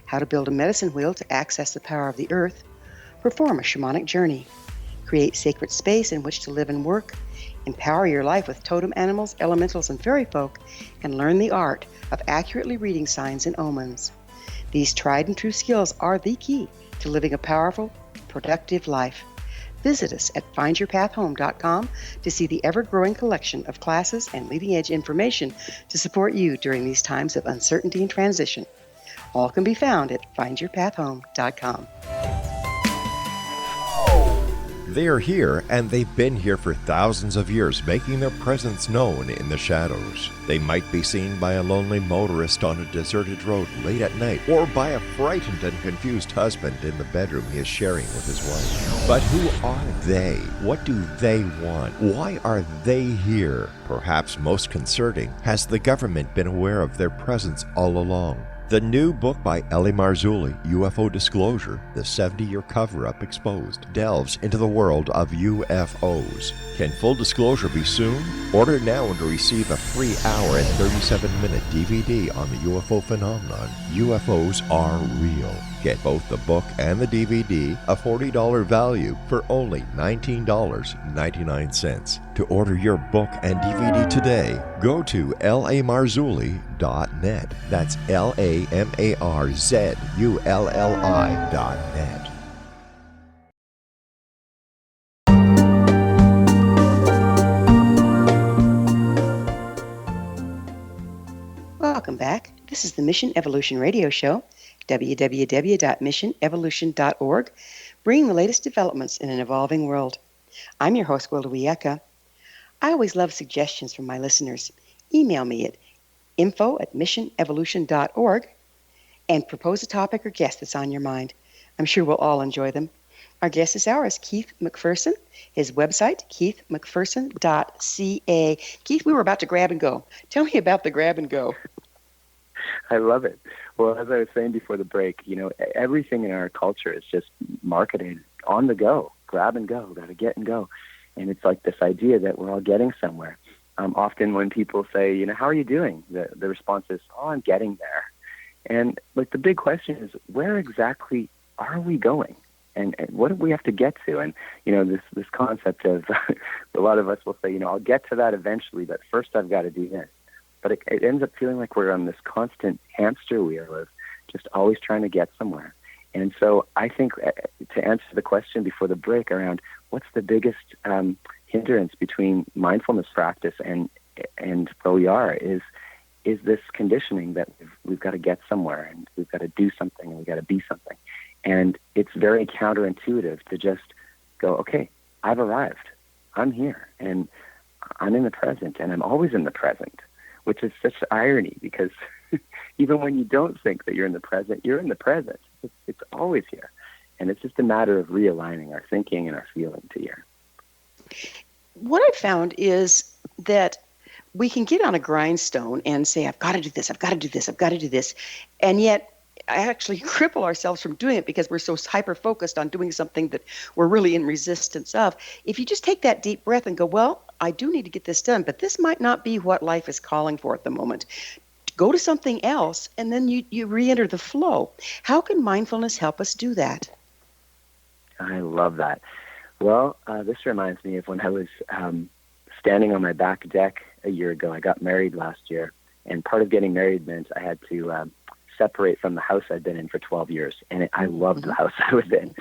how to build a medicine wheel to access the power of the earth, perform a shamanic journey, create sacred space in which to live and work, empower your life with totem animals, elementals, and fairy folk, and learn the art of accurately reading signs and omens. These tried and true skills are the key to living a powerful, productive life. Visit us at findyourpathhome.com to see the ever-growing collection of classes and leading-edge information to support you during these times of uncertainty and transition. All can be found at findyourpathhome.com. They are here, and they've been here for thousands of years, making their presence known in the shadows. They might be seen by a lonely motorist on a deserted road late at night, or by a frightened and confused husband in the bedroom he is sharing with his wife. But who are they? What do they want? Why are they here? Perhaps most concerning, has the government been aware of their presence all along? The new book by Ellie Marzulli, UFO Disclosure, The 70-Year Cover-Up Exposed, delves into the world of UFOs. Can full disclosure be soon? Order now and receive a free hour and 37-minute DVD on the UFO phenomenon. UFOs are real. Get both the book and the DVD, a $40 value, for only $19.99. To order your book and DVD today, go to lamarzulli.net. That's LAMARZULLI.net. Welcome back. This is the Mission Evolution Radio Show, www.missionevolution.org, bringing the latest developments in an evolving world. I'm your host, Gwilda Wiyaka. I always love suggestions from my listeners. Email me at info@missionevolution.org and propose a topic or guest that's on your mind. I'm sure we'll all enjoy them. Our guest this hour is Keith MacPherson. His website, keithmacpherson.ca. Keith, we were about to grab and go. Tell me about the grab and go. I love it. Well, as I was saying before the break, everything in our culture is just marketed on the go, grab and go, got to get and go. And it's like this idea that we're all getting somewhere. Often when people say, how are you doing? The response is, oh, I'm getting there. And like the big question is, where exactly are we going? And what do we have to get to? And, this concept of a lot of us will say, I'll get to that eventually, but first I've got to do this. But it ends up feeling like we're on this constant hamster wheel of just always trying to get somewhere. And so I think to answer the question before the break around what's the biggest hindrance between mindfulness practice and where we are is this conditioning that we've got to get somewhere and we've got to do something and we've got to be something. And it's very counterintuitive to just go, okay, I've arrived. I'm here and I'm in the present and I'm always in the present, which is such irony because even when you don't think that you're in the present, you're in the present. It's always here. And it's just a matter of realigning our thinking and our feeling to here. What I've found is that we can get on a grindstone and say, I've got to do this, I've got to do this, I've got to do this. And yet actually cripple ourselves from doing it because we're so hyper-focused on doing something that we're really in resistance of. If you just take that deep breath and go, well, I do need to get this done, but this might not be what life is calling for at the moment. Go to something else, and then you re-enter the flow. How can mindfulness help us do that? I love that. Well, this reminds me of when I was standing on my back deck a year ago. I got married last year, and part of getting married meant I had to separate from the house I'd been in for 12 years, and I loved the house I was in.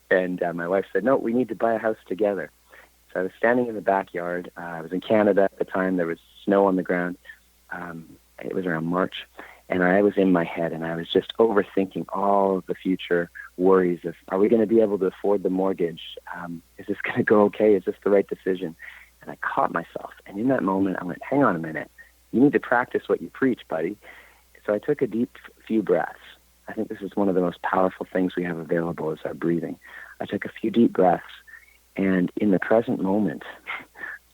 And my wife said, no, we need to buy a house together. So I was standing in the backyard. I was in Canada at the time. There was snow on the ground. It was around March, and I was in my head, and I was just overthinking all of the future worries of, are we going to be able to afford the mortgage? Is this going to go okay? Is this the right decision? And I caught myself, and in that moment, I went, hang on a minute. You need to practice what you preach, buddy. So I took a deep few breaths. I think this is one of the most powerful things we have available is our breathing. I took a few deep breaths, and in the present moment,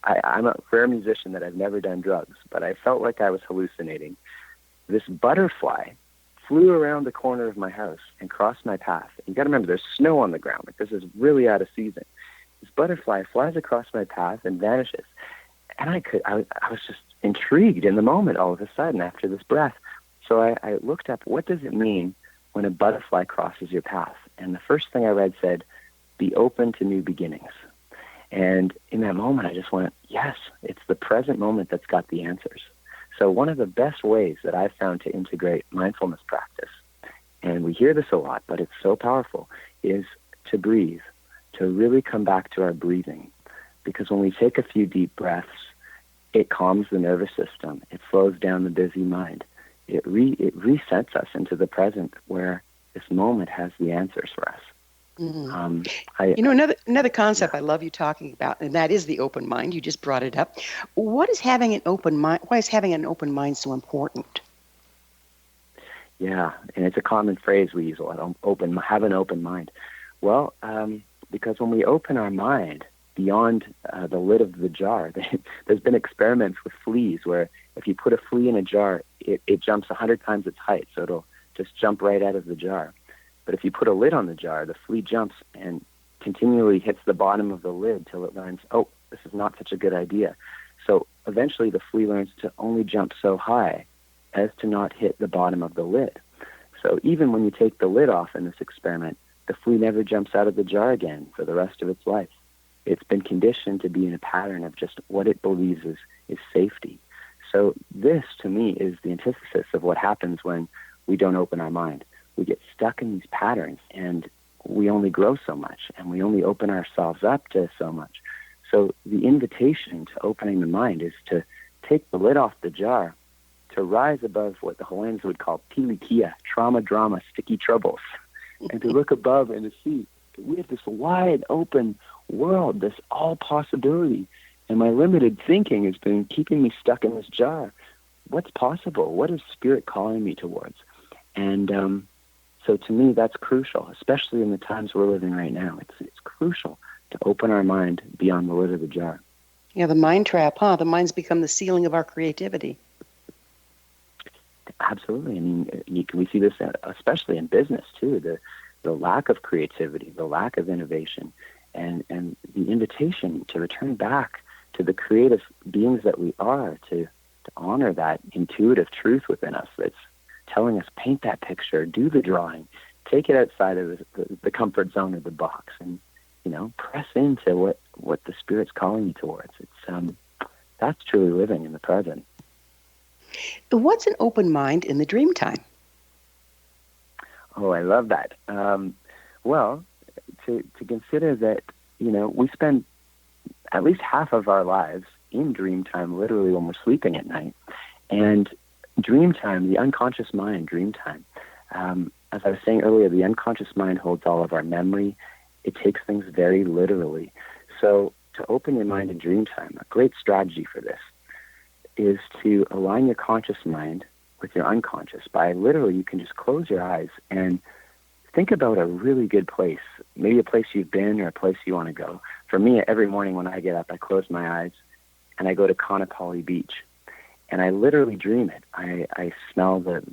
I'm a rare musician that I've never done drugs, but I felt like I was hallucinating. This butterfly flew around the corner of my house and crossed my path. You got to remember, there's snow on the ground. Like, this is really out of season. This butterfly flies across my path and vanishes. And I was just intrigued in the moment all of a sudden after this breath. So I looked up, what does it mean when a butterfly crosses your path? And the first thing I read said, be open to new beginnings. And in that moment, I just went, yes, it's the present moment that's got the answers. So one of the best ways that I've found to integrate mindfulness practice, and we hear this a lot, but it's so powerful, is to breathe, to really come back to our breathing. Because when we take a few deep breaths, it calms the nervous system. It slows down the busy mind. It resets us into the present where this moment has the answers for us. Mm-hmm. Another concept I love you talking about, and that is the open mind. You just brought it up. What is having an open mind? Why is having an open mind so important? Yeah, and it's a common phrase we use a lot. Have an open mind. Well, because when we open our mind beyond the lid of the jar, there's been experiments with fleas where if you put a flea in a jar, it jumps 100 times its height, so it'll just jump right out of the jar. But if you put a lid on the jar, the flea jumps and continually hits the bottom of the lid till it learns, oh, this is not such a good idea. So eventually the flea learns to only jump so high as to not hit the bottom of the lid. So even when you take the lid off in this experiment, the flea never jumps out of the jar again for the rest of its life. It's been conditioned to be in a pattern of just what it believes is safety. So this, to me, is the antithesis of what happens when we don't open our mind. We get stuck in these patterns, and we only grow so much, and we only open ourselves up to so much. So the invitation to opening the mind is to take the lid off the jar, to rise above what the Hawaiians would call pilikia, trauma, drama, sticky troubles, and to look above and to see that we have this wide open world, this all possibility. And my limited thinking has been keeping me stuck in this jar. What's possible? What is Spirit calling me towards? And so to me, that's crucial, especially in the times we're living right now. It's crucial to open our mind beyond the lid of the jar. Yeah, the mind trap, huh? The mind's become the ceiling of our creativity. Absolutely. I mean, we see this especially in business, too, the lack of creativity, the lack of innovation, and the invitation to return back to the creative beings that we are, to honor that intuitive truth within us that's telling us, paint that picture, do the drawing, take it outside of the comfort zone of the box, and, press into what the Spirit's calling you towards. It's that's truly living in the present. What's an open mind in the dream time? Oh, I love that. Well, to consider that, we spend at least half of our lives in dream time, literally when we're sleeping at night. And dream time, the unconscious mind, dream time, as I was saying earlier, the unconscious mind holds all of our memory. It takes things very literally. So to open your mind in dream time, a great strategy for this is to align your conscious mind with your unconscious. By literally, you can just close your eyes and think about a really good place, maybe a place you've been or a place you want to go. For me, every morning when I get up, I close my eyes and I go to Kaanapali Beach. And I literally dream it. I smell the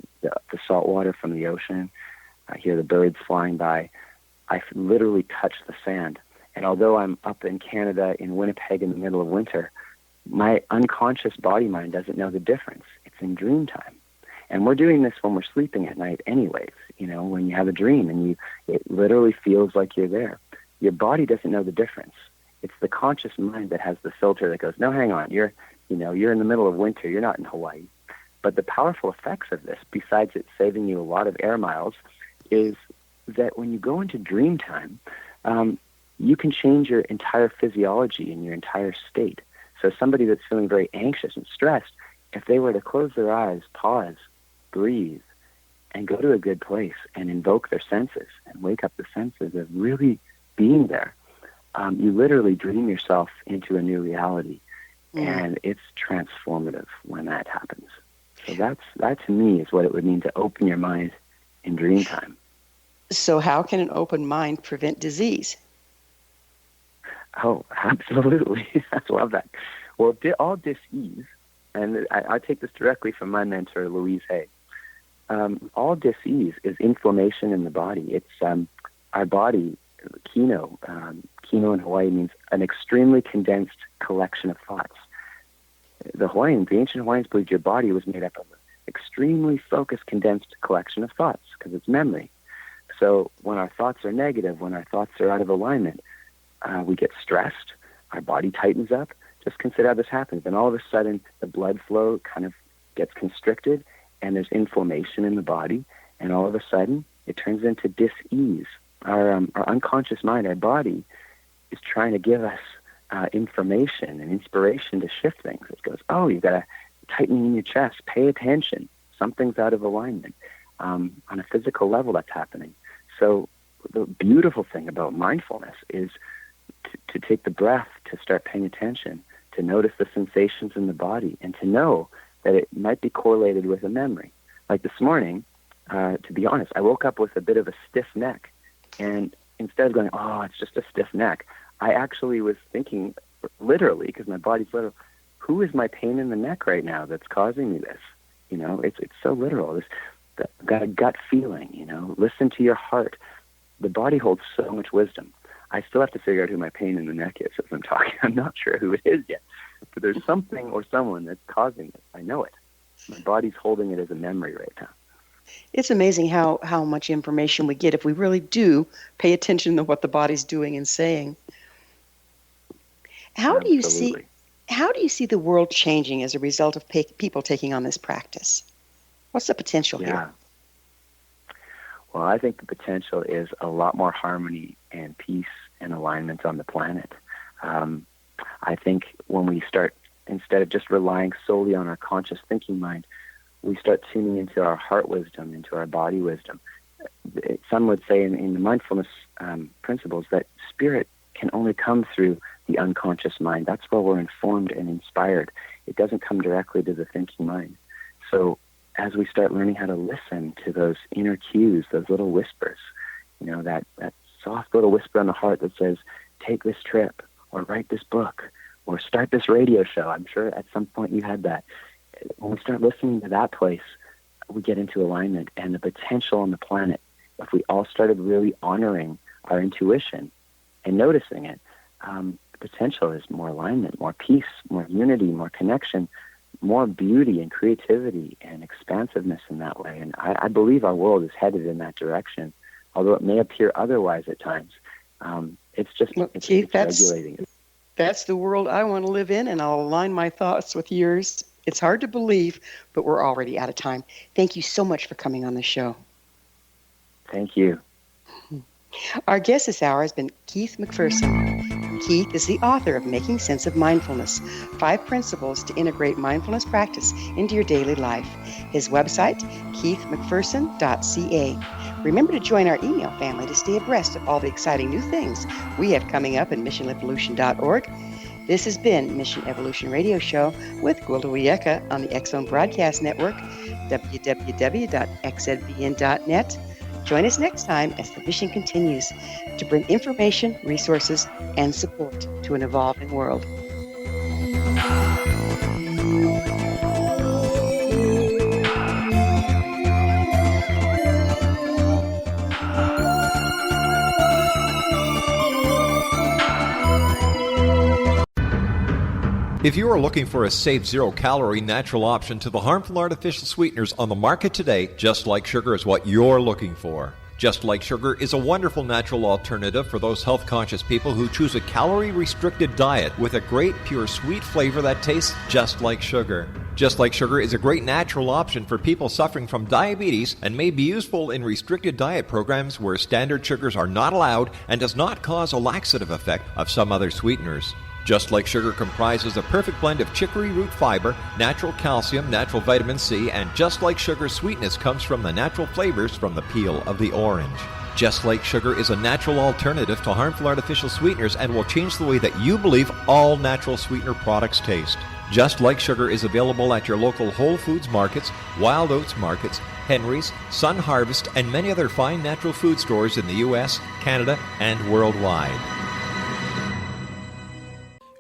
salt water from the ocean. I hear the birds flying by. I literally touch the sand. And although I'm up in Canada, in Winnipeg, in the middle of winter, my unconscious body mind doesn't know the difference. It's in dream time. And we're doing this when we're sleeping at night anyways. When you have a dream and it literally feels like you're there. Your body doesn't know the difference. It's the conscious mind that has the filter that goes, no, hang on, you're in the middle of winter, you're not in Hawaii. But the powerful effects of this, besides it saving you a lot of air miles, is that when you go into dream time, you can change your entire physiology and your entire state. So somebody that's feeling very anxious and stressed, if they were to close their eyes, pause, breathe, and go to a good place and invoke their senses and wake up the senses of really being there, you literally dream yourself into a new reality. And it's transformative when that happens. So that to me is what it would mean to open your mind in dream time. So how can an open mind prevent disease? Oh, absolutely. I love that. Well, all dis-ease, and I take this directly from my mentor, Louise Hay. All dis-ease is inflammation in the body. It's our body, kino. Kino in Hawaii means an extremely condensed collection of thoughts. The ancient Hawaiians believed your body was made up of an extremely focused, condensed collection of thoughts because it's memory. So when our thoughts are negative, when our thoughts are out of alignment, we get stressed, our body tightens up. Just consider how this happens. And all of a sudden, the blood flow kind of gets constricted, and there's inflammation in the body, and all of a sudden, it turns into dis-ease. Our unconscious mind, our body, is trying to give us information and inspiration to shift things. It goes, oh, you've got a tightening in your chest. Pay attention. Something's out of alignment. On a physical level, that's happening. So the beautiful thing about mindfulness is to take the breath, to start paying attention, to notice the sensations in the body, and to know that it might be correlated with a memory. Like this morning, to be honest, I woke up with a bit of a stiff neck. And instead of going, oh, it's just a stiff neck, I actually was thinking literally, because my body's literal, who is my pain in the neck right now that's causing me this? It's so literal. got a gut feeling, listen to your heart. The body holds so much wisdom. I still have to figure out who my pain in the neck is as I'm talking. I'm not sure who it is yet, but there's something or someone that's causing it. I know it. My body's holding it as a memory right now. It's amazing how much information we get if we really do pay attention to what the body's doing and saying. How do you see the world changing as a result of people taking on this practice? What's the potential here? Well, I think the potential is a lot more harmony and peace and alignment on the planet. I think when we start, instead of just relying solely on our conscious thinking mind, we start tuning into our heart wisdom, into our body wisdom. Some would say in the mindfulness principles that spirit can only come through the unconscious mind. That's where we're informed and inspired. It doesn't come directly to the thinking mind. So as we start learning how to listen to those inner cues, those little whispers, that soft little whisper in the heart that says, take this trip, or write this book, or start this radio show. I'm sure at some point you had that. When we start listening to that place, we get into alignment, and the potential on the planet, if we all started really honoring our intuition and noticing it, the potential is more alignment, more peace, more unity, more connection, more beauty and creativity and expansiveness in that way. And I believe our world is headed in that direction, although it may appear otherwise at times. It's just Keith, regulating. That's the world I want to live in, and I'll align my thoughts with yours. It's hard to believe, but we're already out of time. Thank you so much for coming on the show. Thank you. Our guest this hour has been Keith MacPherson. Keith is the author of Making Sense of Mindfulness, 5 Principles to Integrate Mindfulness Practice into Your Daily Life. His website, keithmacpherson.ca. Remember to join our email family to stay abreast of all the exciting new things we have coming up at missionevolution.org. This has been Mission Evolution Radio Show with Gwilda Wiyaka on the X Zone Broadcast Network, www.xzbn.net. Join us next time as the mission continues to bring information, resources, and support to an evolving world. If you are looking for a safe, zero-calorie natural option to the harmful artificial sweeteners on the market today, Just Like Sugar is what you're looking for. Just Like Sugar is a wonderful natural alternative for those health-conscious people who choose a calorie-restricted diet with a great, pure, sweet flavor that tastes just like sugar. Just Like Sugar is a great natural option for people suffering from diabetes and may be useful in restricted diet programs where standard sugars are not allowed and does not cause a laxative effect of some other sweeteners. Just Like Sugar comprises a perfect blend of chicory root fiber, natural calcium, natural vitamin C, and Just Like Sugar's sweetness comes from the natural flavors from the peel of the orange. Just Like Sugar is a natural alternative to harmful artificial sweeteners and will change the way that you believe all natural sweetener products taste. Just Like Sugar is available at your local Whole Foods markets, Wild Oats markets, Henry's, Sun Harvest, and many other fine natural food stores in the U.S., Canada, and worldwide.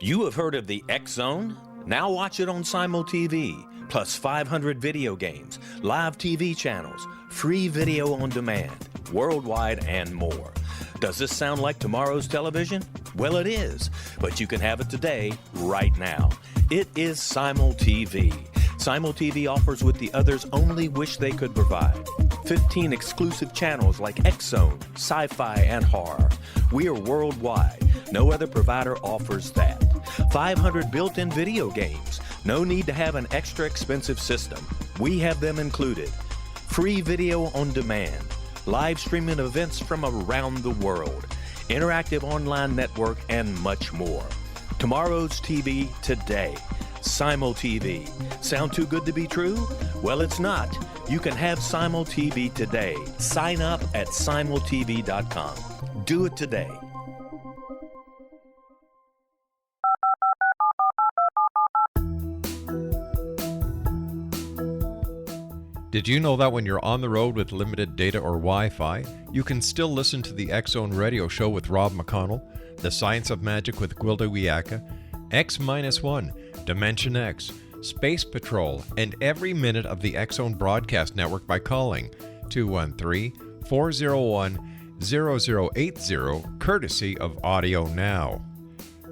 You have heard of the X Zone? Now watch it on Simul TV, plus 500 video games, live TV channels, free video on demand, worldwide, and more. Does this sound like tomorrow's television? Well, it is, but you can have it today, right now. It is Simul TV. Simul TV offers what the others only wish they could provide. 15 exclusive channels like X Zone, Sci-Fi, and Horror. We are worldwide. No other provider offers that. 500 built-in video games. No need to have an extra expensive system. We have them included. Free video on demand. Live streaming events from around the world. Interactive online network, and much more. Tomorrow's TV today. Simul TV. Sound too good to be true? Well, it's not. You can have Simul TV today. Sign up at simultv.com. Do it today. Did you know that when you're on the road with limited data or Wi-Fi, you can still listen to the X Zone Radio Show with Rob McConnell, The Science of Magic with Gwilda Wiyaka, X-1, Dimension X, Space Patrol, and every minute of the X-Zone Broadcast Network by calling 213-401-0080, courtesy of Audio Now.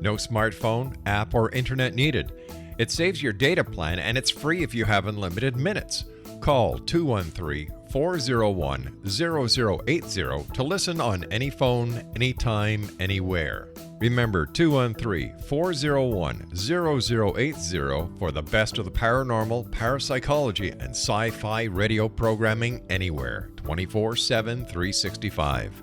No smartphone, app, or internet needed. It saves your data plan, and it's free if you have unlimited minutes. Call 213-401-0080 to listen on any phone, anytime, anywhere. Remember 213-401-0080 for the best of the paranormal, parapsychology, and sci-fi radio programming anywhere, 24/7, 365.